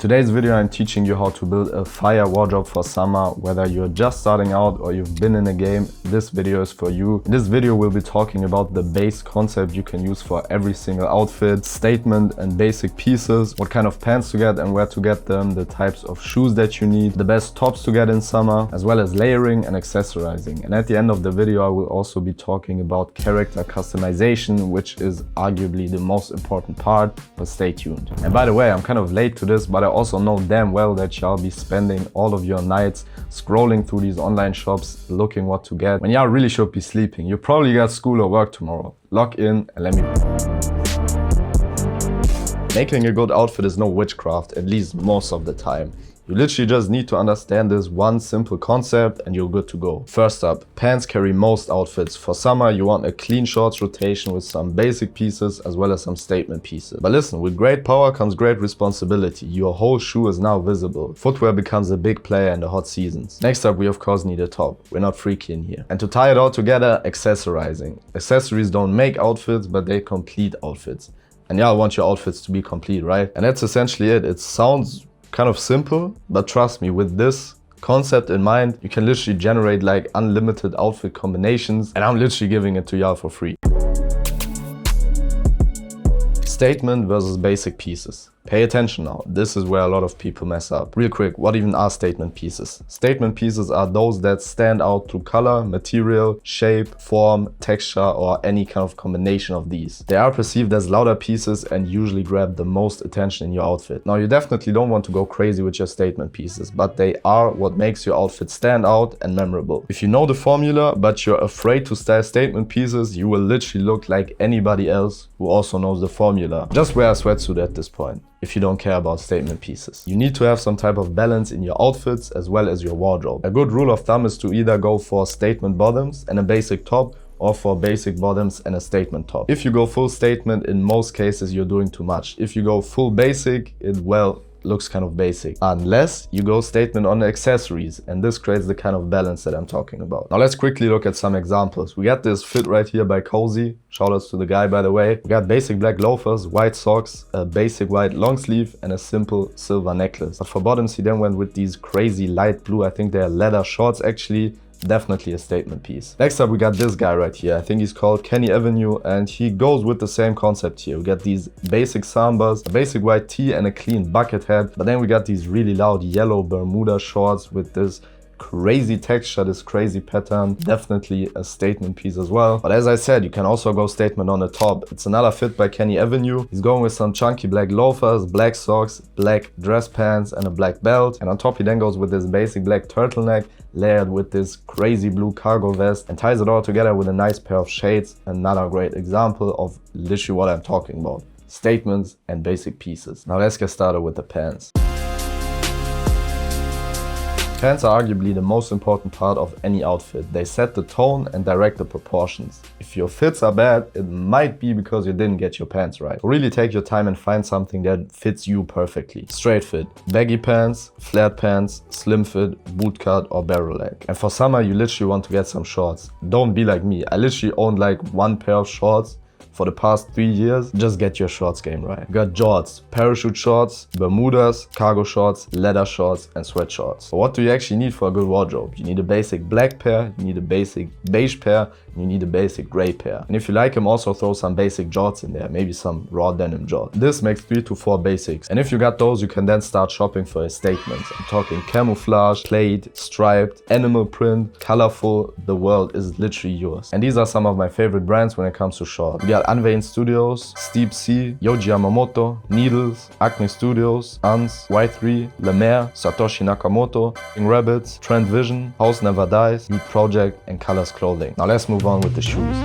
today's video, I'm teaching you how to build a fire wardrobe for summer. Whether you're just starting out or you've been in a game, this video is for you. In this video, we'll be talking about the base concept you can use for every single outfit, statement and basic pieces, what kind of pants to get and where to get them, the types of shoes that you need, the best tops to get in summer, as well as layering and accessorizing. And at the end of the video, I will also be talking about character customization, which is arguably the most important part, but stay tuned. And by the way, I'm kind of late to this, but I also know damn well that y'all be spending all of your nights scrolling through these online shops looking what to get when y'all really should be sleeping. You probably got school or work tomorrow. Log in and let me... Making a good outfit is no witchcraft, at least most of the time. You literally just need to understand this one simple concept and you're good to go. First up, pants carry most outfits. For summer, you want a clean shorts rotation with some basic pieces as well as some statement pieces. But listen, with great power comes great responsibility. Your whole shoe is now visible. Footwear becomes a big player in the hot seasons. Next up, we of course need a top. We're not freaky in here. And to tie it all together, accessorizing. Accessories don't make outfits, but they complete outfits. And y'all want your outfits to be complete, right? And that's essentially it. It sounds kind of simple, but trust me, with this concept in mind, you can literally generate like unlimited outfit combinations, and I'm literally giving it to y'all for free. Statement versus basic pieces. Pay attention now, this is where a lot of people mess up. Real quick, what even are statement pieces? Statement pieces are those that stand out through color, material, shape, form, texture, or any kind of combination of these. They are perceived as louder pieces and usually grab the most attention in your outfit. Now, you definitely don't want to go crazy with your statement pieces, but they are what makes your outfit stand out and memorable. If you know the formula, but you're afraid to style statement pieces, you will literally look like anybody else who also knows the formula. Just wear a sweatsuit at this point if you don't care about statement pieces. You need to have some type of balance in your outfits as well as your wardrobe. A good rule of thumb is to either go for statement bottoms and a basic top, or for basic bottoms and a statement top. If you go full statement, in most cases you're doing too much. If you go full basic, it looks kind of basic, unless you go statement on the accessories, and this creates the kind of balance that I'm talking about. Now let's quickly look at some examples. We got this fit right here by Cozy. Shoutouts to the guy, by the way. We got basic black loafers, white socks, a basic white long sleeve, and a simple silver necklace. But for bottoms, he then went with these crazy light blue, I think they're leather shorts actually. Definitely a statement piece. Next up, we got this guy right here. I think he's called Kenny Avenue, and he goes with the same concept here. We got these basic sambas, a basic white tee, and a clean bucket hat. But then we got these really loud yellow Bermuda shorts with this crazy texture, this crazy pattern. Definitely a statement piece as well. But as I said, you can also go statement on the top. It's another fit by Kenny Avenue. He's going with some chunky black loafers, black socks, black dress pants, and a black belt. And on top, he then goes with this basic black turtleneck layered with this crazy blue cargo vest and ties it all together with a nice pair of shades. Another great example of literally what I'm talking about. Statements and basic pieces. Now let's get started with the pants. Pants are arguably the most important part of any outfit. They set the tone and direct the proportions. If your fits are bad, it might be because you didn't get your pants right. So really take your time and find something that fits you perfectly. Straight fit, baggy pants, flared pants, slim fit, boot cut, or barrel leg. And for summer, you literally want to get some shorts. Don't be like me. I literally owned like one pair of shorts for the past 3 years. Just get your shorts game right. You got jorts, parachute shorts, Bermudas, cargo shorts, leather shorts, and sweat shorts. So what do you actually need for a good wardrobe? You need a basic black pair, you need a basic beige pair, and you need a basic gray pair. And if you like them, also throw some basic jorts in there, maybe some raw denim jorts. This makes 3 to 4 basics. And if you got those, you can then start shopping for a statement. I'm talking camouflage, plaid, striped, animal print, colorful. The world is literally yours. And these are some of my favorite brands when it comes to shorts. We got Unveiled Studios, Steep Sea, Yohji Yamamoto, Needles, Acne Studios, Ans, Y3, Lemaire, Satoshinakamoto, Rabbits, Trend Vision, House Never Dies, Youth Project, and Colors Clothing. Now let's move on with the shoes.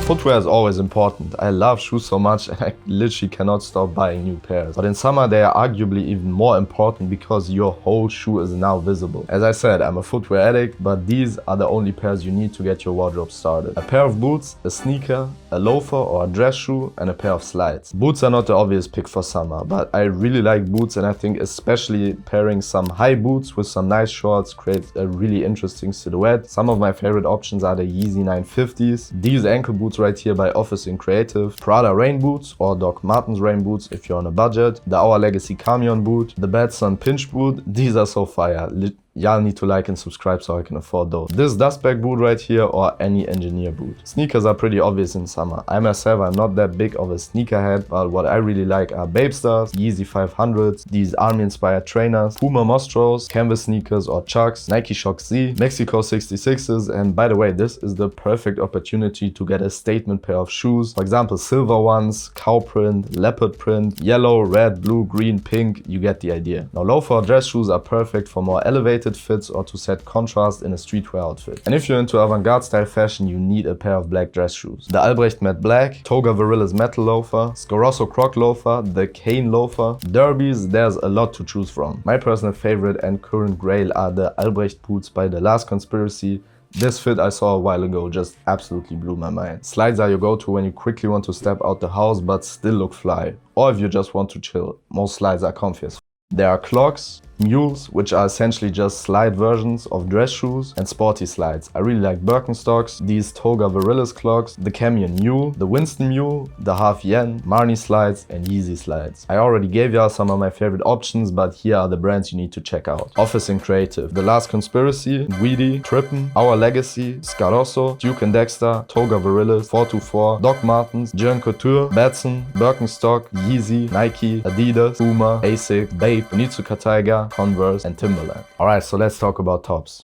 Footwear is always important. I love shoes so much and I literally cannot stop buying new pairs. But in summer they are arguably even more important because your whole shoe is now visible. As I said, I'm a footwear addict, but these are the only pairs you need to get your wardrobe started. A pair of boots, a sneaker, a loafer or a dress shoe, and a pair of slides. Boots are not the obvious pick for summer, but I really like boots, and I think especially pairing some high boots with some nice shorts creates a really interesting silhouette. Some of my favorite options are the Yeezy 950s. These ankle boots right here by Office in Creative, Prada rain boots or Doc Martens rain boots if you're on a budget, the Our Legacy camion boot, the Bad Sun pinch boot. These are so fire. Y'all need to like and subscribe so I can afford those. This dust bag boot right here or any engineer boot. Sneakers are pretty obvious in summer. I myself, I'm not that big of a sneakerhead, but what I really like are Babe Stars, Yeezy 500s, these army inspired trainers, Puma Mostros, canvas sneakers or Chucks, Nike Shox Z, Mexico 66s, and by the way, this is the perfect opportunity to get a statement pair of shoes. For example, silver ones, cow print, leopard print, yellow, red, blue, green, pink, you get the idea. Now loafer or dress shoes are perfect for more elevated fits or to set contrast in a streetwear outfit. And if you're into avant-garde style fashion, you need a pair of black dress shoes. The Albrecht Matte Black, Toga Varilla's Metal Loafer, Scorosso Croc Loafer, the Cane Loafer, Derbies, there's a lot to choose from. My personal favorite and current grail are the Albrecht boots by The Last Conspiracy. This fit I saw a while ago just absolutely blew my mind. Slides are your go-to when you quickly want to step out the house but still look fly. Or if you just want to chill, most slides are comfy as f. There are clogs, mules, which are essentially just slide versions of dress shoes, and sporty slides. I really like Birkenstocks, these Toga Varilla's clogs, the Camion Mule, the Winston Mule, the Half Yen, Marni slides, and Yeezy slides. I already gave y'all some of my favorite options, but here are the brands you need to check out. Office in Creative, The Last Conspiracy, Guidi, Txrnto, Our Legacy, Scorosso, Duke and Dexter, Toga Varilla's, 424, Doc Martens, Txrnto, Batson, Birkenstock, Yeezy, Nike, Adidas, Puma, Asics, Babe, Onitsuka Tiger, Converse, and Timberland. Alright, so let's talk about tops.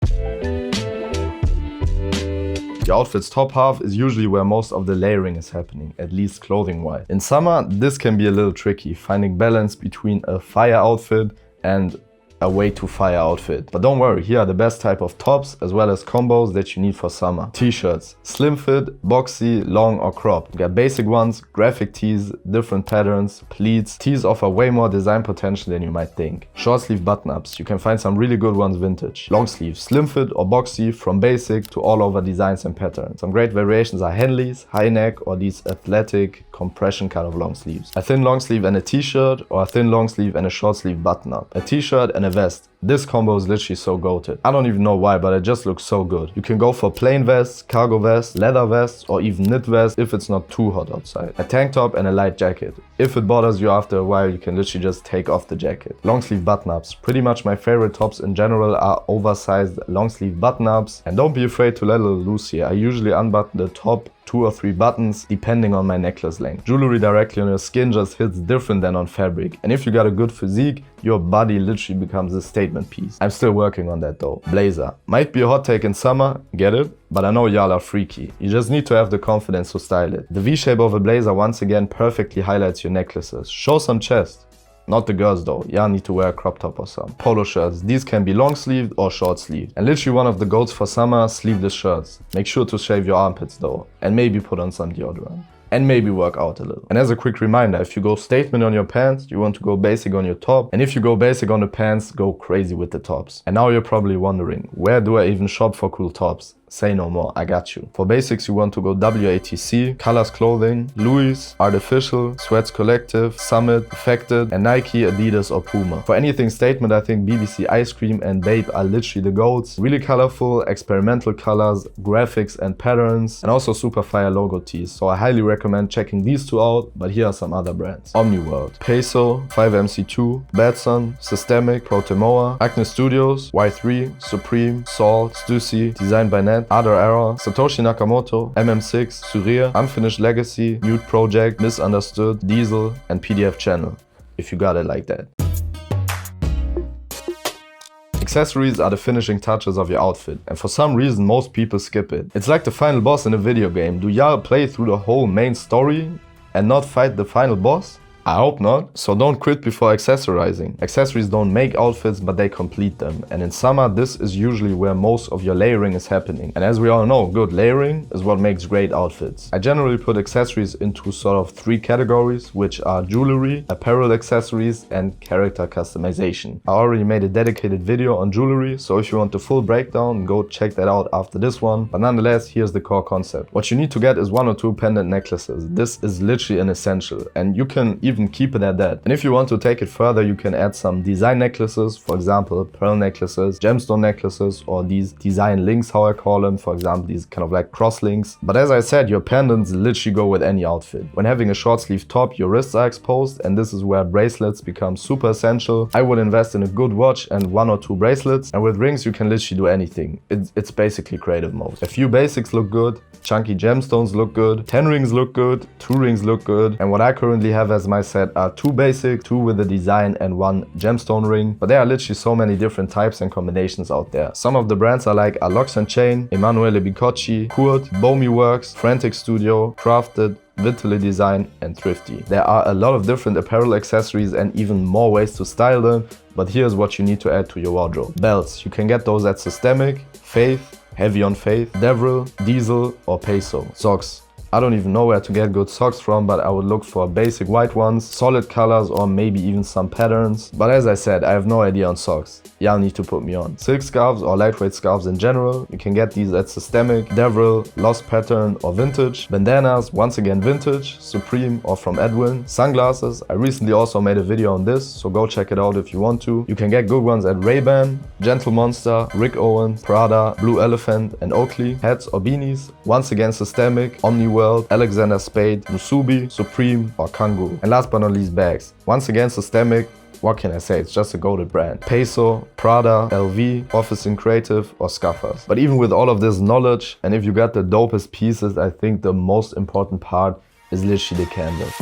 The outfit's top half is usually where most of the layering is happening, at least clothing-wise. In summer, this can be a little tricky, finding balance between a fire outfit and a way to fire outfit. But don't worry, here are the best type of tops as well as combos that you need for summer. T-shirts, slim fit, boxy, long or cropped. You got basic ones, graphic tees, different patterns, pleats. Tees offer way more design potential than you might think. Short sleeve button-ups, you can find some really good ones vintage. Long sleeve, slim fit or boxy, from basic to all over designs and patterns. Some great variations are Henleys, high neck, or these athletic compression kind of long sleeves. A thin long sleeve and a t-shirt, or a thin long sleeve and a short sleeve button-up. A t-shirt and a vest. This combo is literally so goated. I don't even know why, but it just looks so good. You can go for plain vests, cargo vests, leather vests, or even knit vests if it's not too hot outside. A tank top and a light jacket. If it bothers you after a while, you can literally just take off the jacket. Long sleeve button-ups. Pretty much my favorite tops in general are oversized long sleeve button-ups. And don't be afraid to let a little loose here. I usually unbutton the top 2 or 3 buttons depending on my necklace length. Jewelry directly on your skin just hits different than on fabric. And if you got a good physique, your body literally becomes a statement piece. I'm still working on that though. Blazer. Might be a hot take in summer, get it? But I know y'all are freaky. You just need to have the confidence to style it. The V-shape of a blazer once again perfectly highlights your necklaces. Show some chest. Not the girls though, y'all need to wear a crop top or some. Polo shirts, these can be long sleeved or short sleeved. And literally one of the goals for summer, sleeveless shirts. Make sure to shave your armpits though, and maybe put on some deodorant. And maybe work out a little. And as a quick reminder, if you go statement on your pants, you want to go basic on your top. And if you go basic on the pants, go crazy with the tops. And now you're probably wondering, where do I even shop for cool tops? Say no more, I got you. For basics, you want to go WATC, Colors Clothing, Louis, Artificial, Sweats Collective, Summit, Affected, and Nike, Adidas, or Puma. For anything statement, I think BBC Ice Cream and Babe are literally the goats. Really colorful, experimental colors, graphics and patterns, and also super fire logo tees. So I highly recommend checking these two out, but here are some other brands. Omnee.world, Peso, 5MC2, Batson, Systemic, Protemoa, Acne Studios, Y3, Supreme, Salt, Stussy, Designed by Net, Other Error, Satoshinakamoto, MM6, Surreal, Unfinished Legacy, Mute Project, Misunderstood, Diesel, and PDF Channel, if you got it like that. Accessories are the finishing touches of your outfit, and for some reason most people skip it. It's like the final boss in a video game. Do y'all play through the whole main story and not fight the final boss? I hope not. So don't quit before accessorizing. Accessories don't make outfits, but they complete them. And in summer, this is usually where most of your layering is happening. And as we all know, good layering is what makes great outfits. I generally put accessories into sort of 3 categories, which are jewelry, apparel accessories, and character customization. I already made a dedicated video on jewelry, so if you want the full breakdown, go check that out after this one. But nonetheless, here's the core concept. What you need to get is 1 or 2 pendant necklaces. This is literally an essential, and you can even even keep it at that. And if you want to take it further, you can add some design necklaces, for example, pearl necklaces, gemstone necklaces, or these design links, how I call them, for example, these kind of like cross links. But as I said, your pendants literally go with any outfit. When having a short sleeve top, your wrists are exposed, and this is where bracelets become super essential. I would invest in a good watch and 1 or 2 bracelets, and with rings you can literally do anything. It's basically creative mode. A few basics look good, chunky gemstones look good, 10 rings look good, 2 rings look good, and what I currently have as my set are 2 basic, 2 with a design and 1 gemstone ring. But there are literally so many different types and combinations out there. Some of the brands are like Locks and Chain, Emanuelebicocchi, Kurt, Bomi Works, Frantic Studio, Crafted, Vitalydesign and Thrifty. There are a lot of different apparel accessories and even more ways to style them, but here's what you need to add to your wardrobe. Belts, you can get those at Systemic, Faith, Heavy on Faith, Devril, Diesel or Peso. Socks. I don't even know where to get good socks from, but I would look for basic white ones, solid colors or maybe even some patterns. But as I said, I have no idea on socks. Y'all need to put me on. Silk scarves or lightweight scarves in general, you can get these at Systemic, Devril, Lost Pattern or Vintage. Bandanas, once again Vintage, Supreme or from Edwin. Sunglasses, I recently also made a video on this, so go check it out if you want to. You can get good ones at Ray-Ban, Gentle Monster, Rick Owens, Prada, Blue Elephant and Oakley. Hats or beanies, once again Systemic, omnee.world, Alexander Spade, Musubi, Supreme or Kangoo. And last but not least, bags. Once again Systemic, what can I say, it's just a goated brand. Peso, Prada, LV, Office in Creative or Scuffers. But even with all of this knowledge, and if you got the dopest pieces, I think the most important part is literally the canvas.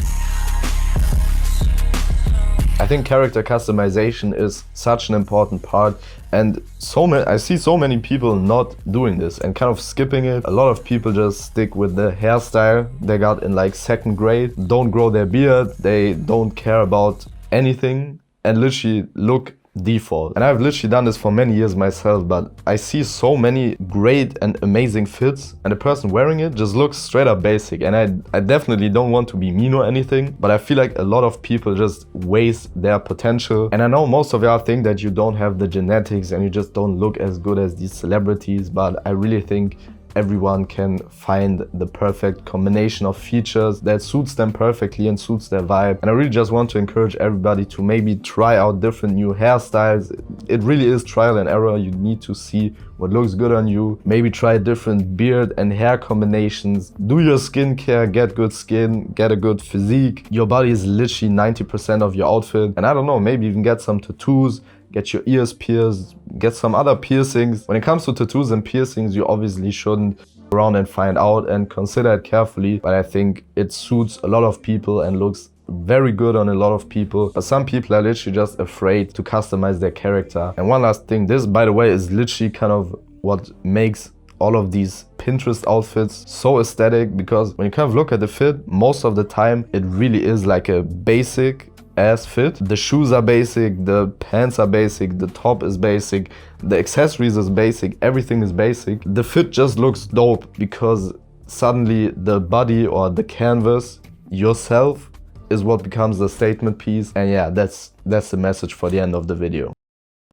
I think character customization is such an important part, and I see so many people not doing this and kind of skipping it. A lot of people just stick with the hairstyle they got in like 2nd grade, don't grow their beard, they don't care about anything and literally look default. And I've literally done this for many years myself, but I see so many great and amazing fits and the person wearing it just looks straight up basic. And I definitely don't want to be mean or anything, but I feel like a lot of people just waste their potential. And I know most of y'all think that you don't have the genetics and you just don't look as good as these celebrities, but I really think everyone can find the perfect combination of features that suits them perfectly and suits their vibe. And I really just want to encourage everybody to maybe try out different new hairstyles. It really is trial and error. You need to see what looks good on you. Maybe try different beard and hair combinations. Do your skincare, get good skin, get a good physique. Your body is literally 90% of your outfit. And I don't know, maybe even get some tattoos, get your ears pierced, get some other piercings. When it comes to tattoos and piercings, you obviously shouldn't go around and find out and consider it carefully. But I think it suits a lot of people and looks very good on a lot of people. But some people are literally just afraid to customize their character. And one last thing, this by the way is literally kind of what makes all of these Pinterest outfits so aesthetic, because when you kind of look at the fit, most of the time it really is like a basic ass fit. The shoes are basic, the pants are basic, the top is basic, the accessories is basic, everything is basic. The fit just looks dope because suddenly the body or the canvas, yourself, is what becomes the statement piece. And yeah, that's the message for the end of the video.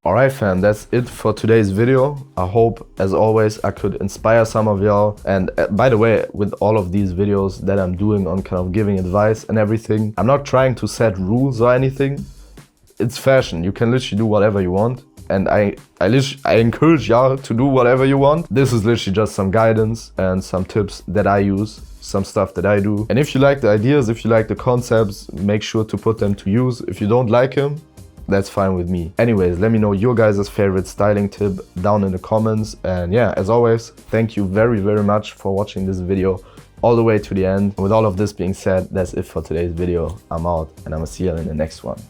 Alright fam, that's it for today's video. I hope, as always, I could inspire some of y'all. And by the way, with all of these videos that I'm doing on kind of giving advice and everything, I'm not trying to set rules or anything. It's fashion, you can literally do whatever you want. And I encourage y'all to do whatever you want. This is literally just some guidance and some tips that I use, some stuff that I do. And if you like the ideas, if you like the concepts, make sure to put them to use. If you don't like them, that's fine with me. Anyways, let me know your guys' favorite styling tip down in the comments. And yeah, as always, thank you very, very much for watching this video all the way to the end. And with all of this being said, that's it for today's video. I'm out and I'm gonna see you in the next one.